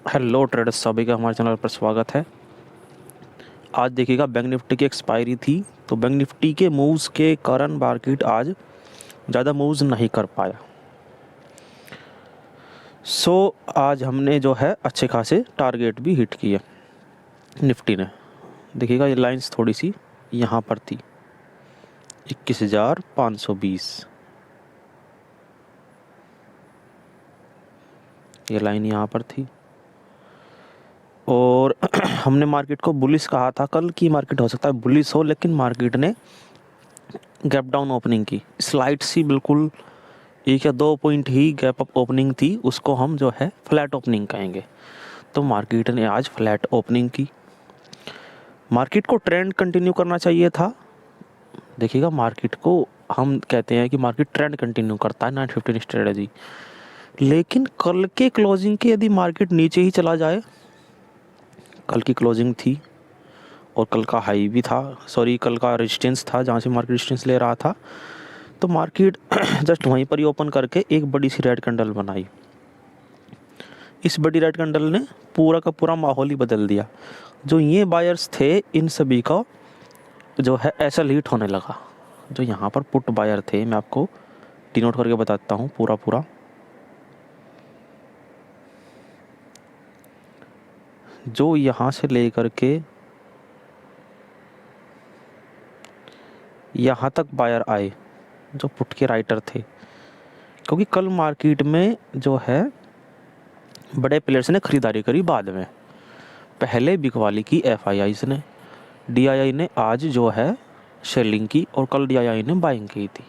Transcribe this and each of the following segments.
Hello traders, सभी का हमारे चैनल पर स्वागत है। आज देखिएगा बैंक निफ्टी की एक्सपायरी थी, तो बैंक निफ्टी के मूव्स के कारण मार्केट आज ज़्यादा मूव्स नहीं कर पाया। आज हमने जो है अच्छे खासे टारगेट भी हिट किए निफ्टी ने। देखिएगा ये लाइंस थोड़ी सी यहाँ पर थी 21,520, ये लाइन यहाँ पर थी और हमने मार्केट को बुलिश कहा था। कल की मार्केट हो सकता है बुलिश हो, लेकिन मार्केट ने गैप डाउन ओपनिंग की, स्लाइड सी बिल्कुल 1 या 2 पॉइंट ही गैप अप ओपनिंग थी, उसको हम जो है फ्लैट ओपनिंग कहेंगे। तो मार्केट ने आज फ्लैट ओपनिंग की। मार्केट को ट्रेंड कंटिन्यू करना चाहिए था। देखिएगा मार्केट को हम कहते हैं कि मार्केट ट्रेंड कंटिन्यू करता है 915 स्ट्रेटजी, लेकिन कल के क्लोजिंग के यदि मार्केट नीचे ही चला जाए, कल की क्लोजिंग थी और कल का हाई भी था, कल का रेजिस्टेंस था जहाँ से मार्केट रेजिस्टेंस ले रहा था, तो मार्केट जस्ट वहीं पर ही ओपन करके एक बड़ी सी रेड कैंडल बनाई। इस बड़ी रेड कैंडल ने पूरा का पूरा माहौल ही बदल दिया। जो ये बायर्स थे इन सभी का जो है ऐसा हीट होने लगा। जो यहाँ पर पुट बायर थे, मैं आपको डिनोट करके बताता हूँ पूरा पूरा। जो यहाँ से लेकर के यहाँ तक बायर आए, जो पुट के राइटर थे, क्योंकि कल मार्केट में जो है बड़े प्लेयर्स ने खरीदारी करी बाद में। पहले बिकवाली की एफआईआईस ने, डीआईआई ने आज जो है सेलिंग की और कल डीआईआई ने बाइंग की थी।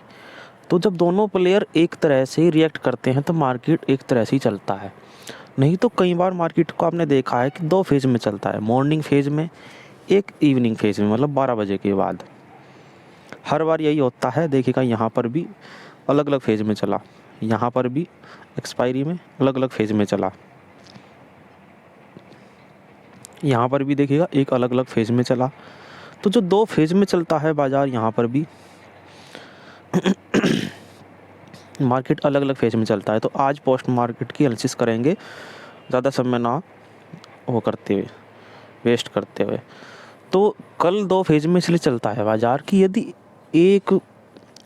तो जब दोनों प्लेयर एक तरह से रिएक्ट करते हैं तो मार्केट एक तरह से ही चलता है। नहीं तो कई बार मार्केट को आपने देखा है कि 2 फेज में चलता है, मॉर्निंग फेज में, एक इवनिंग फेज में, मतलब 12 बजे के बाद। हर बार यही होता है। देखिएगा यहाँ पर भी अलग अलग फेज में चला, यहाँ पर भी एक्सपायरी में अलग अलग फेज में चला, यहाँ पर भी देखिएगा एक अलग अलग फेज में चला। तो जो 2 फेज में चलता है बाजार, यहाँ पर भी मार्केट अलग अलग फेज में चलता है। तो आज पोस्ट मार्केट की एनालिसिस करेंगे, ज़्यादा समय ना वो करते हुए, वेस्ट करते हुए। तो कल 2 फेज में इसलिए चलता है बाजार कि यदि एक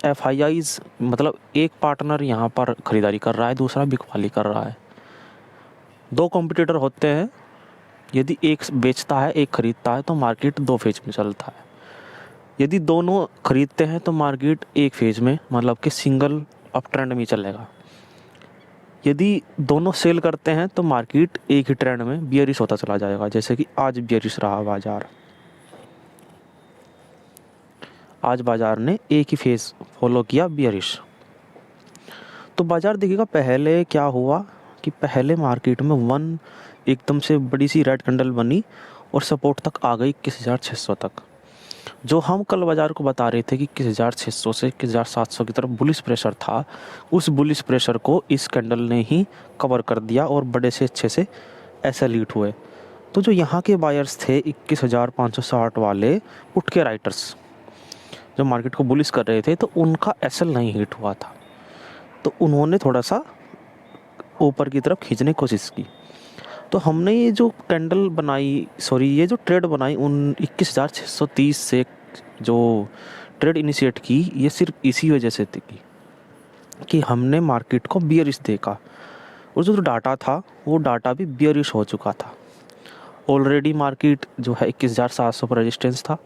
एफआईआईज मतलब एक पार्टनर यहाँ पर खरीदारी कर रहा है, दूसरा बिकवाली कर रहा है, 2 कॉम्पिटिटर होते हैं, यदि एक बेचता है एक खरीदता है तो मार्केट 2 फेज में चलता है। यदि दोनों खरीदते हैं तो मार्केट एक फेज में, मतलब कि सिंगल अप ट्रेंड में चलेगा। यदि दोनों सेल करते हैं तो मार्केट एक ही ट्रेंड में बियरिश होता चला जाएगा, जैसे कि आज बियरिश रहा बाजार। आज बाजार ने एक ही फेज फॉलो किया, बियरिश। तो बाजार देखिएगा पहले क्या हुआ कि पहले मार्केट में एकदम से बड़ी सी रेड कैंडल बनी और सपोर्ट तक आ गई 21,600 तक। जो हम कल बाजार को बता रहे थे कि 21,600 से 21,700 की तरफ बुलिश प्रेशर था, उस बुलिश प्रेशर को इस कैंडल ने ही कवर कर दिया और बड़े से अच्छे से ऐसे लीट हुए। तो जो यहाँ के बायर्स थे 21,560 वाले पुट के राइटर्स, जो मार्केट को बुलिश कर रहे थे, तो उनका एसएल नहीं हिट हुआ था, तो उन्होंने थोड़ा सा ऊपर की तरफ खींचने की कोशिश की। तो हमने ये जो कैंडल बनाई, ये जो ट्रेड बनाई उन 21,630 से जो ट्रेड इनिशिएट की, ये सिर्फ इसी वजह से थी कि हमने मार्केट को बियरिश देखा और जो डाटा था वो डाटा भी बियरिश हो चुका था। ऑलरेडी मार्केट जो है 21,700 पर रेजिस्टेंस था,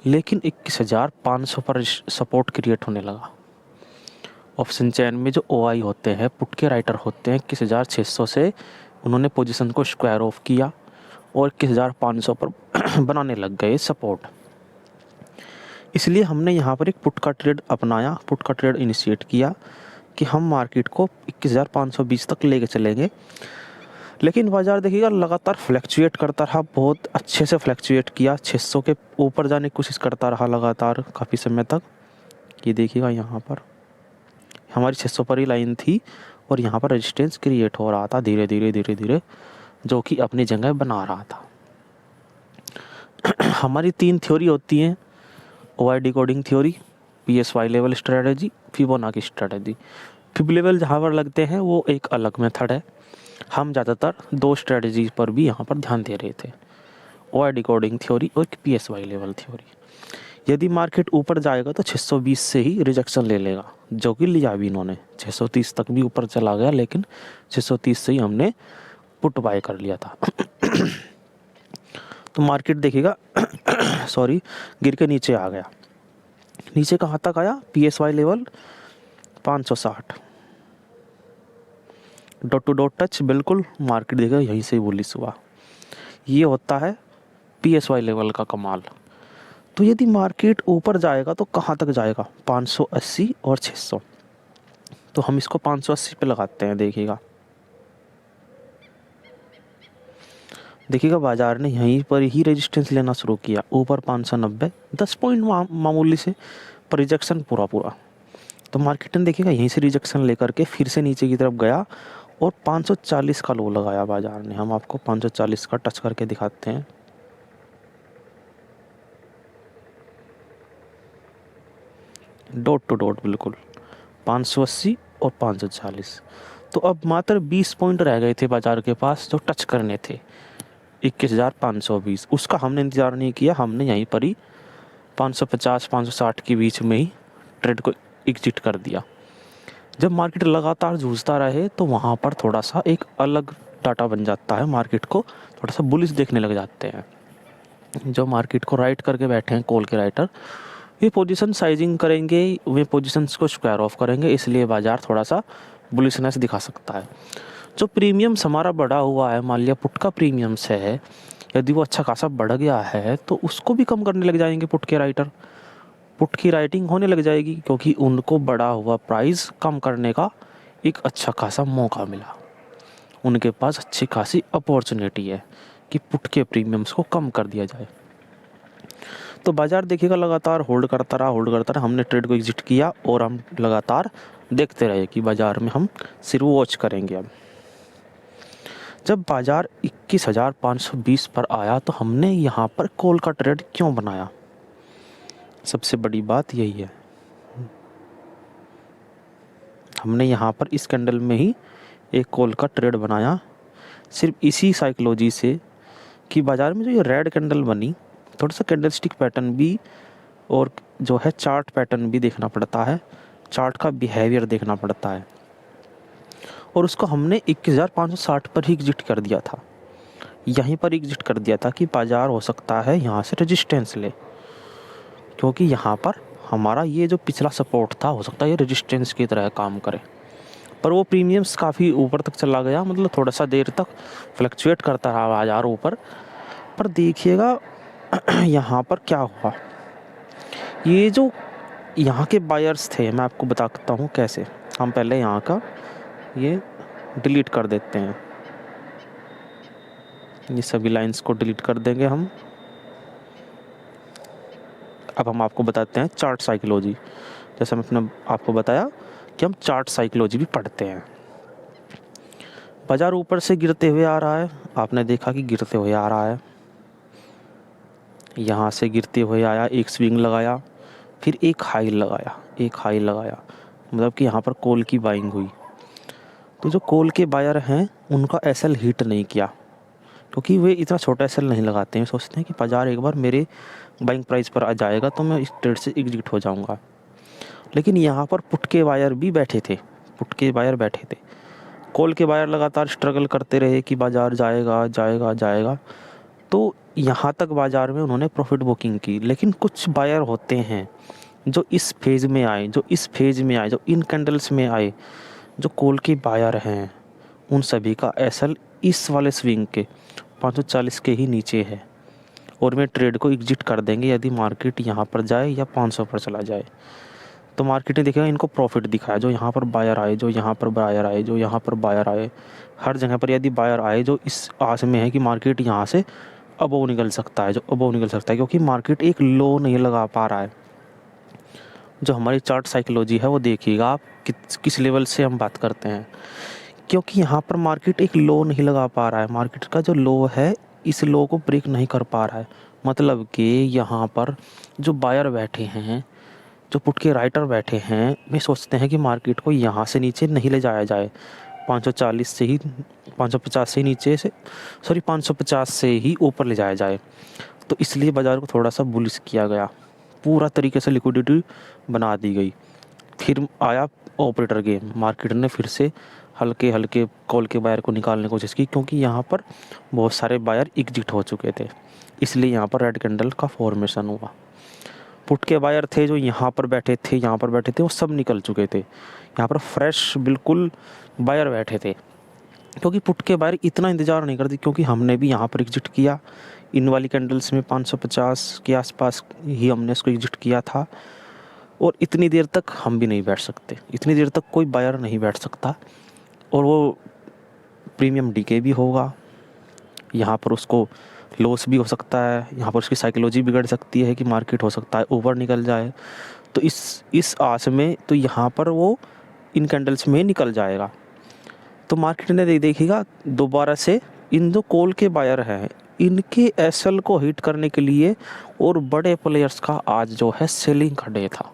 लेकिन 21,500 पर सपोर्ट क्रिएट होने लगा। ऑप्शन चैन में जो ओआई होते हैं, पुट के राइटर होते हैं, 21,600 से उन्होंने पोजीशन को स्क्वायर ऑफ किया और 21,500 पर बनाने लग गए सपोर्ट। इसलिए हमने यहाँ पर एक पुट का ट्रेड अपनाया, पुट का ट्रेड इनिशिएट किया कि हम मार्केट को 21,520 तक लेके चलेंगे। लेकिन बाजार देखिएगा लगातार फ्लैक्चुएट करता रहा, बहुत अच्छे से फ्लैक्चुएट किया, 600 के ऊपर जाने की कोशिश करता रहा लगातार काफ़ी समय तक। ये देखिएगा यहाँ पर हमारी 600 पर ही लाइन थी और यहाँ पर रेजिस्टेंस क्रिएट हो रहा था धीरे धीरे धीरे धीरे, जो कि अपनी जगह बना रहा था। हमारी 3 थ्योरी होती हैं, OI decoding theory, PSY level strategy, Fibonacci strategy. Fib level जहाँ पर लगते हैं वो एक अलग मेथड है, हम ज़्यादातर दो स्ट्रेटजी पर भी यहाँ पर ध्यान दे रहे थे, ओआई डिकोडिंग थ्योरी और पीएसवाई लेवल थ्योरी। यदि मार्केट ऊपर जाएगा तो 620 से ही रिजेक्शन ले लेगा, जो कि लिया भी इन्होंने। 630 तक भी ऊपर चला गया, लेकिन 630 से ही हमने पुट बाय कर लिया था। तो मार्केट देखिएगा सॉरी, गिर के नीचे आ गया। नीचे कहाँ तक आया? PSY level 560, dot to dot touch, बिल्कुल मार्केट देखिएगा यहीं से बुलिश हुआ। ये होता है पीएसवाई लेवल का कमाल। तो यदि मार्केट ऊपर जाएगा तो कहाँ तक जाएगा? 580 और 600। तो हम इसको 580 पे लगाते हैं। देखिएगा बाजार ने यहीं पर ही रेजिस्टेंस लेना शुरू किया, ऊपर 590, 10 पॉइंट मामूली से, पर रिजेक्शन पूरा। तो मार्केट ने देखिएगा यहीं से रिजेक्शन लेकर के फिर से नीचे की तरफ गया और 540 का लो लगाया बाजार ने। हम आपको 540 का टच करके दिखाते हैं। डॉट टू डॉट बिल्कुल 580 और 540। तो अब मात्र 20 पॉइंट रह गए थे बाजार के पास जो टच करने थे, 21,520। उसका हमने इंतज़ार नहीं किया, हमने यहीं पर ही 550-560 के बीच में ही ट्रेड को एग्जिट कर दिया। जब मार्केट लगातार जूझता रहे तो वहाँ पर थोड़ा सा एक अलग डाटा बन जाता है, मार्केट को थोड़ा सा बुलिश देखने लग जाते हैं। जो मार्केट को राइट करके बैठे हैं कॉल के राइटर, वे पोजीशन साइजिंग करेंगे, वे पोजीशंस को स्क्वायर ऑफ करेंगे, इसलिए बाजार थोड़ा सा बुलिशनेस दिखा सकता है। जो प्रीमियम्स हमारा बढ़ा हुआ है, मान लिया पुट का प्रीमियम्स है, यदि वो अच्छा खासा बढ़ गया है तो उसको भी कम करने लग जाएंगे पुट के राइटर। पुट की राइटिंग होने लग जाएगी, क्योंकि उनको बढ़ा हुआ प्राइस कम करने का एक अच्छा खासा मौका मिला। उनके पास अच्छी खासी अपॉर्चुनिटी है कि पुट के प्रीमियम्स को कम कर दिया जाए। तो बाजार देखिएगा लगातार होल्ड करता रहा। हमने ट्रेड को एग्जिट किया और हम लगातार देखते रहे कि बाजार में हम सिर्फ वॉच करेंगे। अब जब बाजार 21,520 पर आया तो हमने यहाँ पर कॉल का ट्रेड क्यों बनाया? सबसे बड़ी बात यही है, हमने यहाँ पर इस कैंडल में ही एक कॉल का ट्रेड बनाया, सिर्फ इसी साइकोलॉजी से कि बाजार में जो ये रेड कैंडल बनी, थोड़ा सा कैंडलस्टिक पैटर्न भी और जो है चार्ट पैटर्न भी देखना पड़ता है, चार्ट का बिहेवियर देखना पड़ता है। और उसको हमने 21,560 पर ही एग्जिट कर दिया था, यहीं पर एग्जिट कर दिया था कि बाजार हो सकता है यहाँ से रेजिस्टेंस ले, क्योंकि यहाँ पर हमारा ये जो पिछला सपोर्ट था हो सकता है ये रेजिस्टेंस की तरह काम करे। पर वो प्रीमियम्स काफ़ी ऊपर तक चला गया, मतलब थोड़ा सा देर तक फ्लक्चुएट करता रहा बाजार ऊपर। पर देखिएगा यहाँ पर क्या हुआ, ये जो यहाँ के बायर्स थे, मैं आपको बताता हूँ कैसे। हम पहले यहाँ का ये डिलीट कर देते हैं, ये सभी लाइंस को डिलीट कर देंगे हम। अब हम आपको बताते हैं चार्ट साइकोलॉजी। जैसे मैंने आपको बताया कि हम चार्ट साइकोलॉजी भी पढ़ते हैं। बाजार ऊपर से गिरते हुए आ रहा है, आपने देखा कि गिरते हुए आ रहा है, यहाँ से गिरते हुए आया, एक स्विंग लगाया, फिर एक हाई लगाया, मतलब कि यहाँ पर कॉल की बाइंग हुई। तो जो कॉल के बायर हैं उनका एसएल हिट नहीं किया, क्योंकि वे इतना छोटा एसएल नहीं लगाते हैं, सोचते हैं कि बाजार एक बार मेरे बाइंग प्राइस पर आ जाएगा तो मैं इस ट्रेड से एग्जिट हो जाऊंगा। लेकिन यहाँ पर पुट के बायर भी बैठे थे, कॉल के बायर लगातार स्ट्रगल करते रहे कि बाजार जाएगा। तो यहाँ तक बाजार में उन्होंने प्रॉफिट बुकिंग की। लेकिन कुछ बायर होते हैं जो इस फेज़ में आए, जो इन कैंडल्स में आए, जो कॉल के बायर हैं, उन सभी का एसएल इस वाले स्विंग के 540 के ही नीचे है, और वे ट्रेड को एग्जिट कर देंगे यदि मार्केट यहाँ पर जाए या 500 पर चला जाए। तो मार्केट ने देखा इनको प्रॉफिट दिखाया, जो यहाँ पर बायर आए, जो यहाँ पर बायर आए, हर जगह पर यदि बायर आए जो इस आस में है कि मार्केट यहाँ से अबव निकल सकता है, क्योंकि मार्केट एक लो नहीं लगा पा रहा है। जो हमारी चार्ट साइकोलॉजी है वो देखिएगा आप किस लेवल से हम बात करते हैं, क्योंकि यहाँ पर मार्केट एक लो नहीं लगा पा रहा है। मार्केट का जो लो है इस लो को ब्रेक नहीं कर पा रहा है, मतलब कि यहाँ पर जो बायर बैठे हैं, जो पुट के राइटर बैठे हैं, वे सोचते हैं कि मार्केट को यहाँ से नीचे नहीं ले जाया जाए, 540 से ही 550 से ही नीचे से 550 से ही ऊपर ले जाया जाए। तो इसलिए बाज़ार को थोड़ा सा बुलिश किया गया, पूरा तरीके से लिक्विडिटी बना दी गई। फिर आया ऑपरेटर गेम, मार्केट ने फिर से हल्के हल्के कॉल के बायर को निकालने की कोशिश की, क्योंकि यहाँ पर बहुत सारे बायर एग्जिट हो चुके थे, इसलिए यहाँ पर रेड कैंडल का फॉर्मेशन हुआ। पुट के बायर थे जो यहाँ पर बैठे थे, यहाँ पर बैठे थे, वो सब निकल चुके थे। यहाँ पर फ्रेश बिल्कुल बायर बैठे थे, क्योंकि पुट के बायर इतना इंतज़ार नहीं करते, क्योंकि हमने भी यहाँ पर एग्जिट किया इन वाली कैंडल्स में 550 के आसपास ही हमने इसको एग्जिट किया था। और इतनी देर तक हम भी नहीं बैठ सकते, इतनी देर तक कोई बायर नहीं बैठ सकता, और वो प्रीमियम डीके भी होगा, यहाँ पर उसको लॉस भी हो सकता है, यहाँ पर उसकी साइकोलॉजी बिगड़ सकती है कि मार्केट हो सकता है ऊपर निकल जाए। तो इस आस में तो यहाँ पर वो इन कैंडल्स में निकल जाएगा। तो मार्केट ने देखिएगा दोबारा से इन जो कॉल के बायर हैं इनके एसएल को हिट करने के लिए, और बड़े प्लेयर्स का आज जो है सेलिंग का डे था,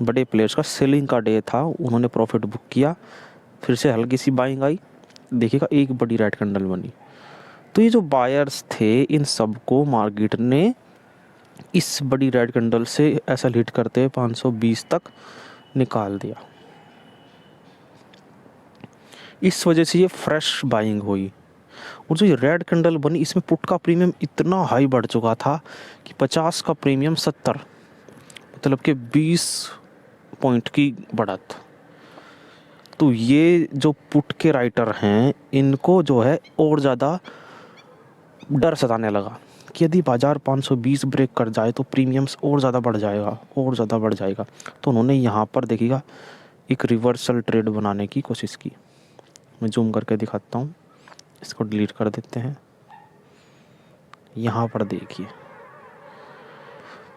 बड़े प्लेयर्स का सेलिंग का डे था, उन्होंने प्रॉफिट बुक किया। फिर से हल्की सी बाइंग आई, देखिएगा एक बड़ी रेड कैंडल बनी। तो ये जो बायर्स थे इन सब को मार्केट ने इस बड़ी रेड कैंडल से एसएल हिट करते 520 तक निकाल दिया। इस वजह से ये फ्रेश बाइंग हुई, और जो ये रेड कैंडल बनी इसमें पुट का प्रीमियम इतना हाई बढ़ चुका था कि 50 का प्रीमियम 70, मतलब कि 20 पॉइंट की बढ़त। तो ये जो पुट के राइटर हैं इनको जो है और ज़्यादा डर सताने लगा कि यदि बाज़ार 520 ब्रेक कर जाए तो प्रीमियम्स और ज़्यादा बढ़ जाएगा, और ज़्यादा बढ़ जाएगा। तो उन्होंने यहाँ पर देखिएगा एक रिवर्सल ट्रेड बनाने की कोशिश की। मैं जूम करके दिखाता हूँ, इसको डिलीट कर देते हैं। यहाँ पर देखिए,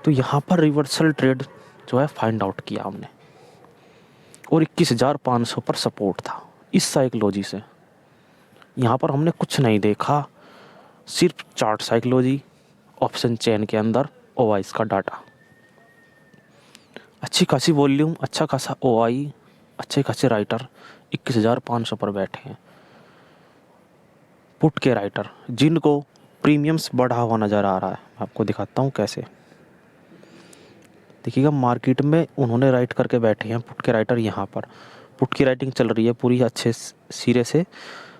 तो यहाँ पर रिवर्सल ट्रेड जो है फाइंड आउट किया हमने, और 21,500 पर सपोर्ट था। इस साइकोलॉजी से यहाँ पर हमने कुछ नहीं देखा, सिर्फ चार्ट साइकोलॉजी, ऑप्शन चेन के अंदर ओआईस का डाटा, अच्छी खासी वॉल्यूम, अच्छा खासा ओआई, अच्छे खासे राइटर 21,500 पर बैठे हैं। पुट के राइटर जिनको प्रीमियम्स बढ़ा हुआ नज़र आ रहा है, आपको दिखाता हूँ कैसे। देखिएगा मार्केट में उन्होंने राइट करके बैठे हैं पुट के राइटर, यहाँ पर पुट की राइटिंग चल रही है पूरी अच्छे सिरे से।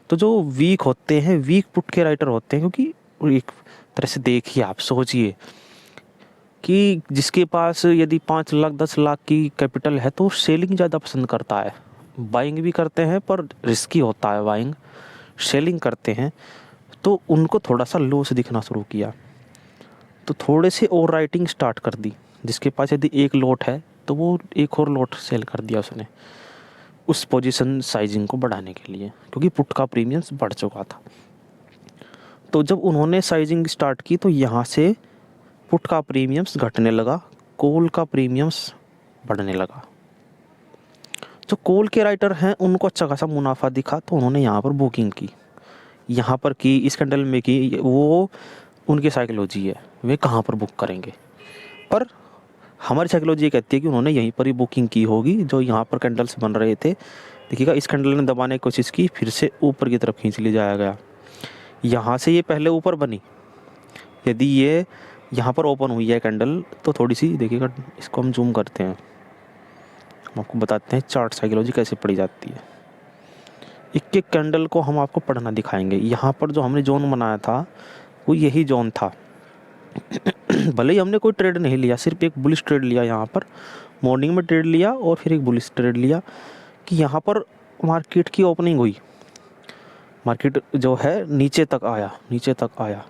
तो जो वीक होते हैं, वीक पुट के राइटर होते हैं, क्योंकि एक तरह से देखिए आप सोचिए कि जिसके पास यदि 5 लाख 10 लाख की कैपिटल है तो सेलिंग ज़्यादा पसंद करता है, बाइंग भी करते हैं पर रिस्की होता है बाइंग, सेलिंग करते हैं। तो उनको थोड़ा सा लॉस दिखना शुरू किया, तो थोड़े से और राइटिंग स्टार्ट कर दी। जिसके पास यदि एक लॉट है तो वो एक और लॉट सेल कर दिया उसने, उस पोजीशन साइजिंग को बढ़ाने के लिए, क्योंकि पुट का प्रीमियम्स बढ़ चुका था। तो जब उन्होंने साइजिंग स्टार्ट की तो यहाँ से पुट का प्रीमियम्स घटने लगा, कॉल का प्रीमियम्स बढ़ने लगा। जो कॉल के राइटर हैं उनको अच्छा खासा मुनाफा दिखा, तो उन्होंने यहाँ पर बुकिंग की, यहाँ पर की, इस कैंडल में की। वो उनकी साइकोलॉजी है, वे कहाँ पर बुक करेंगे, पर हमारी साइकोलॉजी ये कहती है कि उन्होंने यहीं पर ही बुकिंग की होगी। जो यहाँ पर कैंडल्स बन रहे थे, देखिएगा इस कैंडल ने दबाने की कोशिश की, फिर से ऊपर की तरफ खींच ले जाया गया। यहाँ से ये पहले ऊपर बनी, यदि ये यहाँ पर ओपन हुई है कैंडल तो थोड़ी सी देखिएगा, इसको हम जूम करते हैं, हम आपको बताते हैं चार्ट साइकोलॉजी कैसे पढ़ी जाती है। एक एक कैंडल को हम आपको पढ़ना दिखाएंगे। यहाँ पर जो हमने जोन बनाया था वो यही जोन था। भले ही हमने कोई ट्रेड नहीं लिया, सिर्फ एक बुलिश ट्रेड लिया, यहाँ पर मॉर्निंग में ट्रेड लिया और फिर एक बुलिश ट्रेड लिया कि यहाँ पर मार्केट की ओपनिंग हुई, मार्केट जो है नीचे तक आया, नीचे तक आया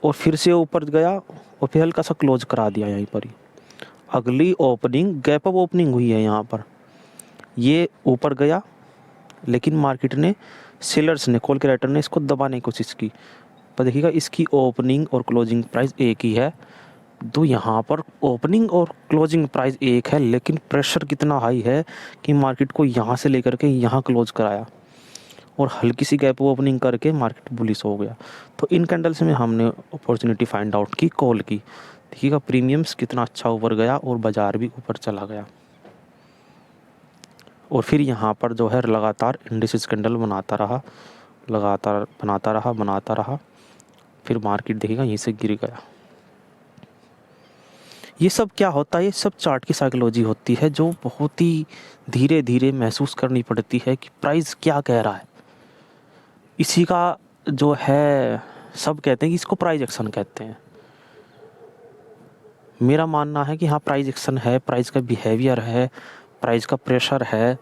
और फिर से ऊपर गया और फिर हल्का सा क्लोज करा दिया यहीं पर ही। अगली ओपनिंग गैप अप ओपनिंग हुई है, यहाँ पर ये ऊपर गया, लेकिन मार्केट ने, सेलर्स ने, कॉल के राइटर ने इसको दबाने की कोशिश की। पर देखिएगा इसकी ओपनिंग और क्लोजिंग प्राइस एक ही है। तो यहाँ पर ओपनिंग और क्लोजिंग प्राइस एक है, लेकिन प्रेशर कितना हाई है कि मार्केट को यहाँ से लेकर के यहाँ क्लोज कराया और हल्की सी गैप ओपनिंग करके मार्केट बुलिश हो गया। तो इन कैंडल्स में हमने अपॉर्चुनिटी फाइंड आउट की, कॉल की। देखिएगा प्रीमियम्स कितना अच्छा ऊपर गया और बाज़ार भी ऊपर चला गया। और फिर यहाँ पर जो है लगातार इंडिसेस कैंडल बनाता रहा, लगातार बनाता रहा, फिर मार्केट देखिएगा यहीं से गिर गया। ये सब क्या होता है, ये सब चार्ट की साइकोलॉजी होती है जो बहुत ही धीरे धीरे महसूस करनी पड़ती है कि प्राइस क्या कह रहा है। इसी का जो है सब कहते हैं कि इसको प्राइस एक्शन कहते हैं। मेरा मानना है कि हाँ प्राइस एक्शन है, प्राइस का बिहेवियर है, प्राइस का प्रेशर है,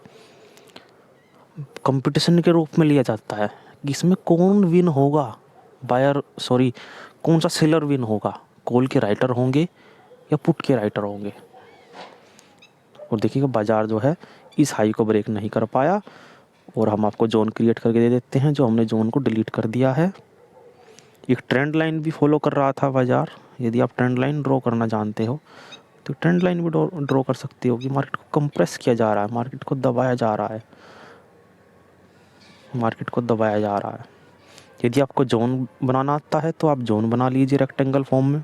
कंपटीशन के रूप में लिया जाता है कि इसमें कौन विन होगा, कौन सा सेलर विन होगा, कॉल के राइटर होंगे या पुट के राइटर होंगे। और देखिएगा बाजार जो है इस हाई को ब्रेक नहीं कर पाया और हम आपको जोन क्रिएट करके दे देते हैं, जो हमने जोन को डिलीट कर दिया है। एक ट्रेंड लाइन भी फॉलो कर रहा था बाजार। यदि आप ट्रेंड लाइन ड्रॉ करना जानते हो तो ट्रेंड लाइन भी ड्रॉ कर सकते हो कि मार्केट को कंप्रेस किया जा रहा है, मार्केट को दबाया जा रहा है, मार्केट को दबाया जा रहा है। यदि आपको जोन बनाना आता है तो आप जोन बना लीजिए रेक्टेंगल फॉर्म में।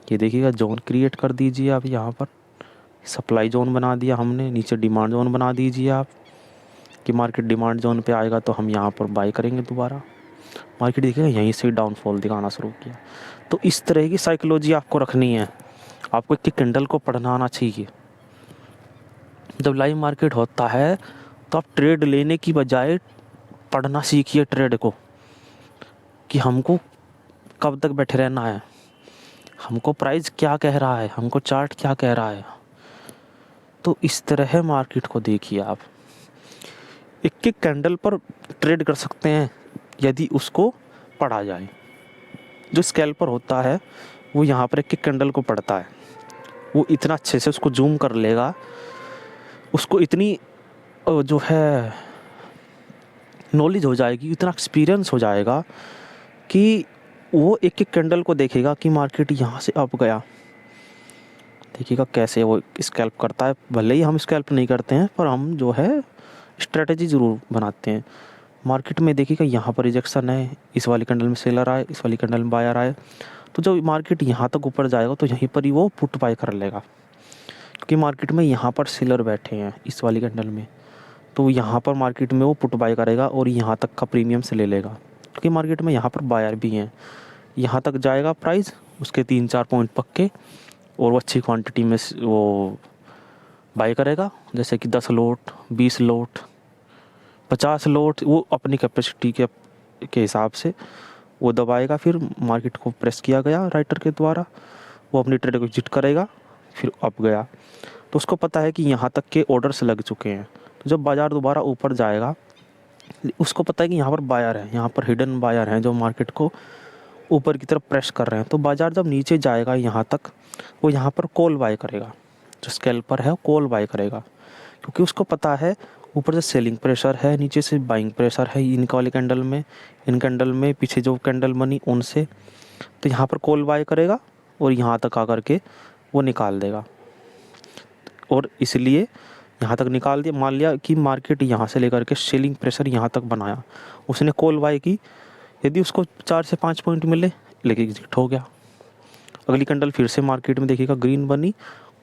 ये देखिएगा जोन क्रिएट कर दीजिए आप। यहाँ पर सप्लाई जोन बना दिया हमने, नीचे डिमांड जोन बना दीजिए आप कि मार्केट डिमांड जोन पे आएगा तो हम यहाँ पर बाय करेंगे दोबारा। मार्केट देखिएगा यहीं से डाउनफॉल दिखाना शुरू किया। तो इस तरह की साइकोलॉजी आपको रखनी है। आपको एक कैंडल को पढ़ना आना चाहिए। जब लाइव मार्केट होता है तो आप ट्रेड लेने की बजाय पढ़ना सीखिए ट्रेड को, कि हमको कब तक बैठे रहना है, हमको प्राइस क्या कह रहा है, हमको चार्ट क्या कह रहा है। तो इस तरह मार्केट को देखिए आप। एक एक कैंडल पर ट्रेड कर सकते हैं यदि उसको पढ़ा जाए। जो स्कैल्पर होता है वो यहाँ पर एक एक कैंडल को पढ़ता है, वो इतना अच्छे से उसको जूम कर लेगा, उसको इतनी जो है नॉलेज हो जाएगी, इतना एक्सपीरियंस हो जाएगा कि वो एक एक कैंडल को देखेगा कि मार्केट यहाँ से अप गया। देखिएगा कैसे वो स्कैल्प करता है। भले ही हम स्कैल्प नहीं करते हैं पर हम जो है स्ट्रेटजी ज़रूर बनाते हैं। मार्केट में देखिएगा यहाँ पर रिजेक्शन है, इस वाली कैंडल में सेलर आए, इस वाली कैंडल में बायर आए, तो जब मार्केट यहाँ तक ऊपर जाएगा तो यहीं पर ही वो पुट बाय कर लेगा, क्योंकि मार्केट में यहाँ पर सेलर बैठे हैं इस वाली कैंडल में। तो यहाँ पर मार्केट में वो पुट बाय करेगा और यहाँ तक का प्रीमियम से ले लेगा, क्योंकि मार्केट में यहाँ पर बायर भी हैं। यहाँ तक जाएगा प्राइस, उसके 3-4 पॉइंट पक्के, और वो अच्छी क्वांटिटी में वो बाय करेगा, जैसे कि 10 लोट, 20 लोट, 50 लोट, वो अपनी कैपेसिटी के हिसाब से वो दबाएगा। फिर मार्केट को प्रेस किया गया राइटर के द्वारा, वो अपनी ट्रेड को एग्जिट करेगा, फिर अप गया। तो उसको पता है कि यहाँ तक के ऑर्डर्स लग चुके हैं। तो जब बाज़ार दोबारा ऊपर जाएगा, उसको पता है कि यहाँ पर बायर है, यहाँ पर हिडन बायर हैं जो मार्केट को ऊपर की तरफ प्रेस कर रहे हैं। तो बाज़ार जब नीचे जाएगा यहाँ तक, वो यहाँ पर कॉल बाय करेगा, जो स्कैल्पर है कॉल बाय करेगा, क्योंकि उसको पता है ऊपर से सेलिंग प्रेशर है, नीचे से बाइंग प्रेशर है इनका वाली कैंडल में, इन कैंडल में पीछे जो कैंडल बनी उनसे। तो यहाँ पर कॉल बाय करेगा और यहाँ तक आकर के वो निकाल देगा। और इसलिए यहाँ तक निकाल दिया, मान लिया कि मार्केट यहाँ से लेकर के सेलिंग प्रेशर यहाँ तक बनाया, उसने कॉल बाय की, यदि उसको 4 से 5 पॉइंट मिले लेके एग्जिट हो गया। अगली कैंडल फिर से मार्केट में देखिएगा ग्रीन बनी,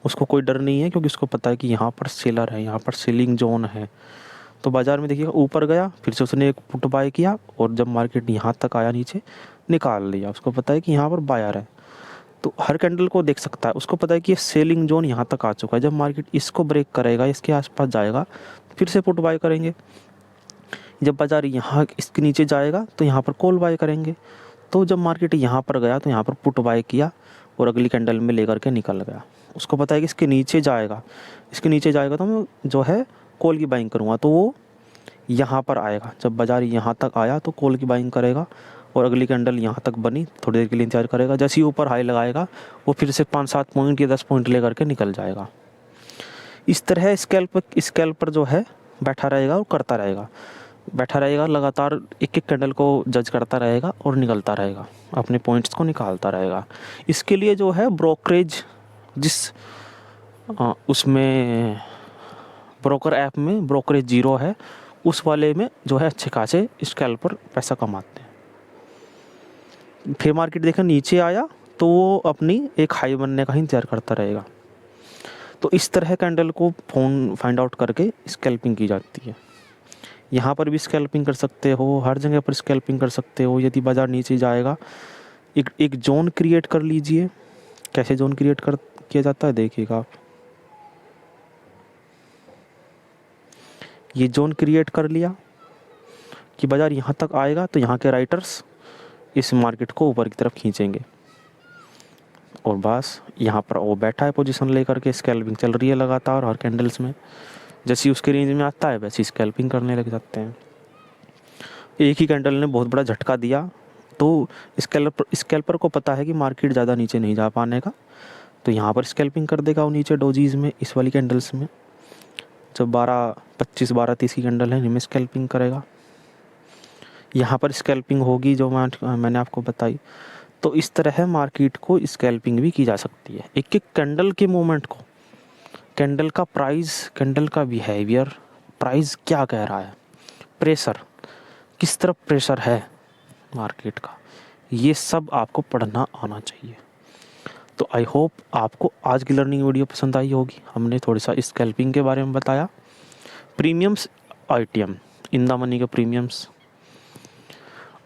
उसको कोई डर नहीं है, क्योंकि उसको पता है कि यहाँ पर सेलर है, यहाँ पर सेलिंग जोन है। तो बाज़ार में देखिएगा ऊपर गया, फिर से उसने एक पुट बाय किया, और जब मार्केट यहाँ तक आया नीचे निकाल लिया, उसको पता है कि यहाँ पर बायर है। तो हर कैंडल को देख सकता है, उसको पता है कि ये सेलिंग जोन यहाँ तक आ चुका है, जब मार्केट इसको ब्रेक करेगा, इसके आसपास जाएगा, फिर से पुट बाय करेंगे। जब बाज़ार यहाँ इसके नीचे जाएगा तो यहाँ पर कॉल बाय करेंगे। तो जब मार्केट यहाँ पर गया तो यहाँ पर पुट बाय किया और अगली कैंडल में लेकर के निकल गया। उसको पता है कि इसके नीचे जाएगा, इसके नीचे जाएगा तो मैं जो है कॉल की बाइंग करूँगा, तो वो यहाँ पर आएगा। जब बाज़ार यहाँ तक आया तो कॉल की बाइंग करेगा, और अगली कैंडल यहाँ तक बनी, थोड़ी देर के लिए इंतजार करेगा, जैसे ही ऊपर हाई लगाएगा वो फिर से 5-7 पॉइंट या 10 पॉइंट लेकर के निकल जाएगा। इस तरह स्कैल्प पर जो है बैठा रहेगा और करता रहेगा, बैठा रहेगा, लगातार एक एक कैंडल को जज करता रहेगा और निकलता रहेगा, अपने पॉइंट्स को निकालता रहेगा। इसके लिए जो है ब्रोकरेज, जिस उसमें ब्रोकर ऐप में ब्रोकरेज 0 है, उस वाले में जो है अच्छे खासे स्कैल्पर पैसा कमाते हैं। फिर मार्केट देखा नीचे आया तो वो अपनी एक हाई बनने का ही इंतज़ार करता रहेगा। तो इस तरह कैंडल को फाइंड आउट करके स्कैल्पिंग की जाती है। यहाँ पर भी स्कैल्पिंग कर सकते हो, हर जगह पर स्कैल्पिंग कर सकते हो। यदि बाज़ार नीचे जाएगा, एक जोन क्रिएट कर लीजिए। कैसे जोन क्रिएट कर किया जाता है देखिएगा आप। ये जोन क्रिएट कर लिया कि बाज़ार यहाँ तक आएगा तो यहाँ के राइटर्स इस मार्केट को ऊपर की तरफ खींचेंगे, और बस यहाँ पर वो बैठा है पोजीशन लेकर के, स्कैल्पिंग चल रही है लगातार हर कैंडल्स में। जैसे ही उसके रेंज में आता है वैसे स्कैल्पिंग करने लग जाते हैं। एक ही कैंडल ने बहुत बड़ा झटका दिया, तो स्कैल्पर को पता है कि मार्केट ज़्यादा नीचे नहीं जा पाने का, तो यहाँ पर स्कैल्पिंग कर देगा वो नीचे डोजीज़ में, इस वाली कैंडल्स में। जब 12-25 12-30 की कैंडल है, इनमें स्कैल्पिंग करेगा। यहाँ पर स्कैल्पिंग होगी जो मैंने आपको बताई। तो इस तरह मार्केट को स्कैल्पिंग भी की जा सकती है। एक एक कैंडल के मूवमेंट को, कैंडल का प्राइस, कैंडल का बिहेवियर, प्राइस क्या कह रहा है, प्रेशर किस तरफ प्रेशर है मार्केट का, ये सब आपको पढ़ना आना चाहिए। तो आई होप आपको आज की लर्निंग वीडियो पसंद आई होगी। हमने थोड़ा सा स्कैल्पिंग के बारे में बताया, premiums, ITM, in the money के प्रीमियम्स,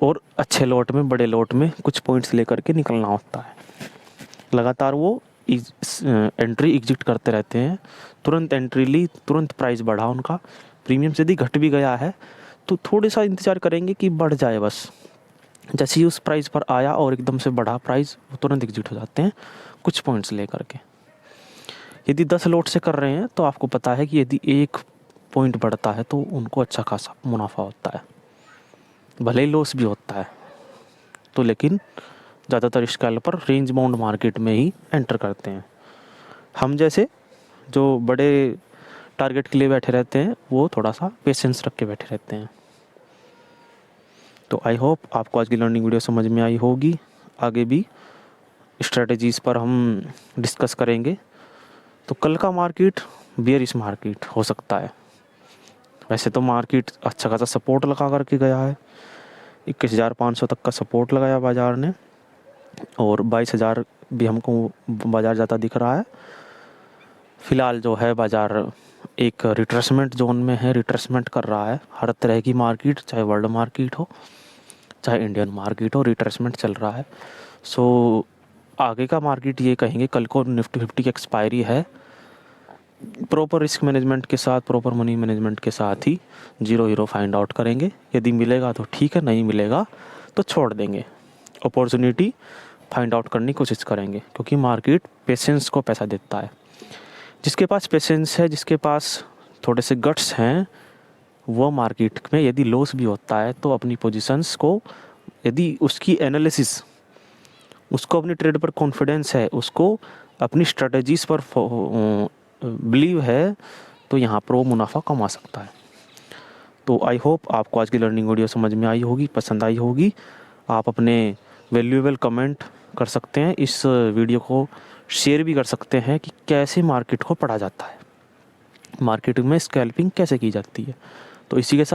और अच्छे लॉट में, बड़े लॉट में कुछ पॉइंट्स लेकर के निकलना होता है। लगातार वो एंट्री एग्जिट करते रहते हैं। तुरंत एंट्री ली, तुरंत प्राइस बढ़ा उनका। प्रीमियम यदि घट भी गया है तो थोड़ा सा इंतज़ार करेंगे कि बढ़ जाए बस। जैसे ही उस प्राइस पर आया और एकदम से बढ़ा प्राइस, वो तुरंत एग्जिट हो जाते हैं कुछ पॉइंट्स लेकर के। यदि 10 लॉट से कर रहे हैं तो आपको पता है कि यदि 1 पॉइंट बढ़ता है तो उनको अच्छा खासा मुनाफा होता है, भले ही लॉस भी होता है। तो लेकिन ज़्यादातर स्कैल्पर रेंज बाउंड मार्केट में ही एंटर करते हैं। हम जैसे जो बड़े टारगेट के लिए बैठे रहते हैं, वो थोड़ा सा पेशेंस रख के बैठे रहते हैं। तो आई होप आपको आज की लर्निंग वीडियो समझ में आई होगी। आगे भी स्ट्रेटजीज़ पर हम डिस्कस करेंगे। तो कल का मार्केट बेयरिश मार्केट हो सकता है। वैसे तो मार्केट अच्छा खासा सपोर्ट लगा करके गया है, 21,500 तक का सपोर्ट लगाया बाज़ार ने, और 22,000 भी हमको बाज़ार जाता दिख रहा है। फ़िलहाल जो है बाज़ार एक रिट्रेसमेंट जोन में है, रिट्रेसमेंट कर रहा है। हर तरह की मार्केट, चाहे वर्ल्ड मार्केट हो चाहे इंडियन मार्केट हो, रिट्रेसमेंट चल रहा है। सो आगे का मार्केट ये कहेंगे, कल को निफ्टी 50 की एक्सपायरी है। प्रॉपर रिस्क मैनेजमेंट के साथ, प्रॉपर मनी मैनेजमेंट के साथ ही जीरो हीरो फाइंड आउट करेंगे। यदि मिलेगा तो ठीक है, नहीं मिलेगा तो छोड़ देंगे। अपॉर्चुनिटी फाइंड आउट करने की कोशिश करेंगे, क्योंकि मार्केट पेशेंस को पैसा देता है। जिसके पास पेशेंस है, जिसके पास थोड़े से गट्स हैं, वो मार्केट में यदि लॉस भी होता है तो अपनी पोजीशंस को, यदि उसकी एनालिसिस, उसको अपनी ट्रेड पर कॉन्फिडेंस है, उसको अपनी स्ट्रेटजीज़ पर बिलीव है, तो यहाँ पर वो मुनाफा कमा सकता है। तो आई होप आपको आज की लर्निंग वीडियो समझ में आई होगी, पसंद आई होगी। आप अपने वैल्यूएबल कमेंट कर सकते हैं, इस वीडियो को शेयर भी कर सकते हैं कि कैसे मार्केट को पढ़ा जाता है, मार्केट में स्कैल्पिंग कैसे की जाती है। तो इसी के साथ